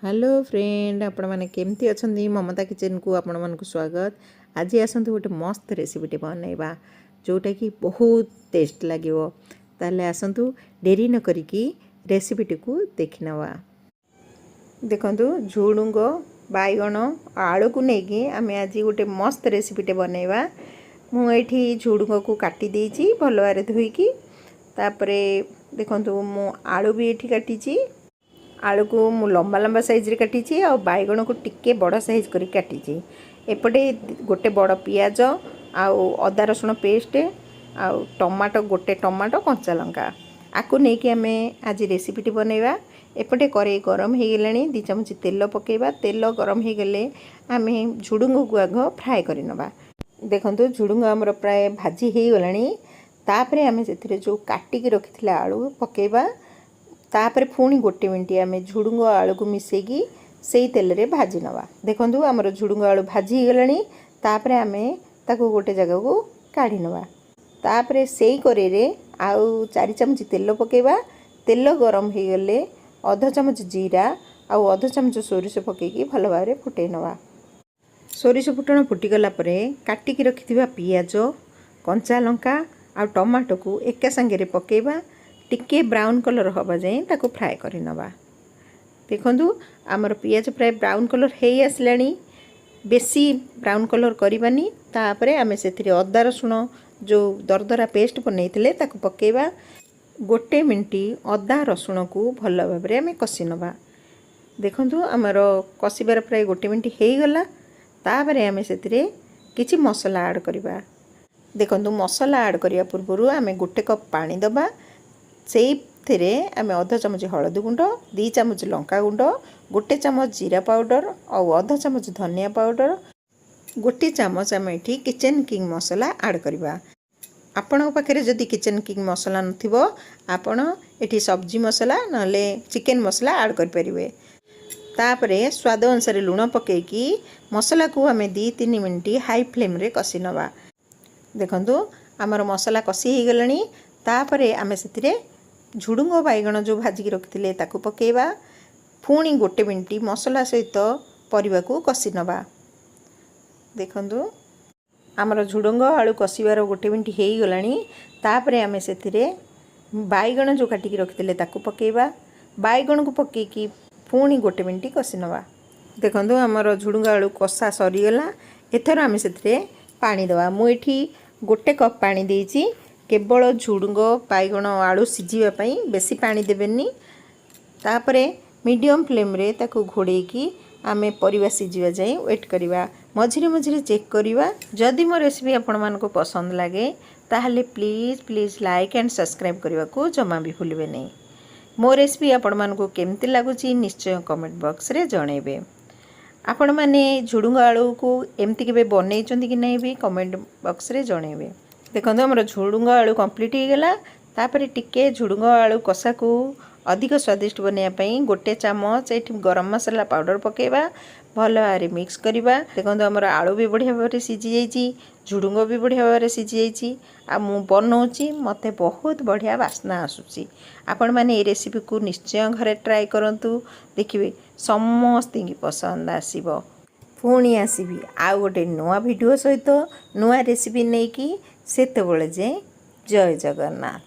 Hello friend, आपण मैंने केमती अच्छा ममता किचन को आपण मन को स्वागत। आज आसतु गोटे मस्त रेसिपीटे बनइबा जोटा कि बहुत टेस्ट लगे। ताले आसतु डेरी न करिकी रेसिपीटी को देखि नवा। देखंतु झुडुंग बैगण आलू को लेकिन आम आज गोटे मस्त रेसिपीटे बनइबा। मुझे झुडुंग को काटी देछि भल भारे धोईकी। तापरे देखंतु मु आलू भी एठी काटिछि। आलू को मु लंबा लंबा साइज रे काटी आ बैगण को टिके बड़ साइज करी काटी। एपटे गोटे बड़ पियाज आउ अदा रसुण पेस्ट आउ टमाटो गोटे टमाटो कंचा लंका आकु नेकी आमे आज रेसिपीटी बनइबा। एपटे कड़ाई गरम हो गलानी 2 चमच तेल पकेबा। तेल गरम हो गले आमे झुडुंग को आग फ्राए करि नबा। देखंतु झुडुंग हमर प्राय भाजी हो गलानी। तापरे आमे सेथिरे जो काटी के रखिथिला आलू पकेबा। तापर पुणी गोटे मिनट आम झुडुंग आलू को मिसेकी से तेल रे भाजी नवा। देखंतु हमर झुडुंग आलू भाजी गलानी। तापर आम ताको गोटे जगह को काढ़ी नवा। तापर से कड़ाई रे आउ 4 चमच तेल पकेबा। तेल गरम हो गले आधा चमच जीरा आउ आधा चमच सोरिष पकेकी भल भाव फुटे नवा। सोरिष फुटण फुटीगला काटिकी रखिथिबा पियाज कंचा लंका आ टमाटो को एका संगे पकेबा। टिके ब्राउन कलर हवा जाए ताको फ्राए करि नवा। देखंतु आमर पियाज प्राय ब्राउन कलर हे आसलानी। बेसी ब्राउन कलर करिबानी। तापरे आमे सेथिरे अदा रसुण जो दरदरा पेस्ट बनैथिले ताको पकेबा। गोटे मिनट अदा रसुण को भल भाबरे आमे कसी नवा। देखंतु आमर कसीबार प्राय गोटे मिनट हे गला। तापरे आमे सेथिरे किछि मसला ऐड करिबा। देखंतु मसला ऐड करिया पूर्वरु आमे गोटे कप पानी दबा। से आम आधा चमच हलदी गुंड 2 चमच लंका गुंड गोटे चमच जीरा पाउडर और आधा चमच धनिया पाउडर गोटे चमच आम ये किचन किंग मसला ऐड करवा। आपण पाखे जदि किचन किंग मसला नथिबो आपण एठी सब्जी मसला नले चिकन मसला ऐड कर परिवे। तापरे स्वाद अनुसार लुण पकेकी मसला को आम 2-3 मिनट हाई फ्लेम रे कसी नवा। देखंतु आमर मसला कसी हो गलानी। तापरे आम सेतिरे झुडुंग बैगण जो भाजिकी रखिथिले ताकू पकेबा। पुणी गोटे मिनट मसला सहित परिबा को कसी नवा। देखंतु आमर झुडुंग आलू कसीबार गोटे मिनट हो गलानी। तापरे आम सेतिरे बैगण जो काटिकी रखिथिले ताकू पकेबा। बैगण को पकेकी पुणी गोटे मिनट कसी नवा। देखंतु आमर झुडुंग आलू कषा सरीगला। एथर आम सेतिरे पानी दवा। मु एठी गोटे कप पानी देइछि। केवल झुडुंग बैगण आलू सिझीवाई बेसी पानी देवेनी। तापरे मीडियम फ्लेम रे ताकू घोड़ेकी आमे परिवा सिझीवा जाए वेट करिवा। मझिरे मझिरे चेक करिवा। जदि मो रेसिपी आपण मानको पसंद लागे ताहले please please like and subscribe करने को जमा भी भूलिबे नहीं। मो रेसिपी आपण मानको केमती लागुची निश्चय कमेंट बॉक्स रे जणेबे। आपण माने झुडुंग आलू को एमती केबे बनेइचंती कि नहीं भी कमेंट बॉक्स रे जणेबे। देखो आमर झुडुंग आलू कंप्लीट हो गला। तापर टिके झुडुंग आलू कषा को अधिक स्वादिष्ट बनायापाई गोटे चामच ये गरम मसला पाउडर पकेबा। भल भाव मिक्स करवा। देखो आमर आलू भी बढ़िया भाव सिझी जाइए। झुडुंग भी बढ़िया भाव सिझी जाइए। आ मु बनाऊँगी मते बहुत बढ़िया बास्ना आसूची। आपण माने ये रेसिपी को निश्चय घरे ट्राए करंतु। देखिए समस्त पसंद आसीबो। पुणी आसबि आउ गोटे नुआ वीडियो सहित नुआ रेसिपी नहीं कि सेतेबेले जे जय जगन्नाथ।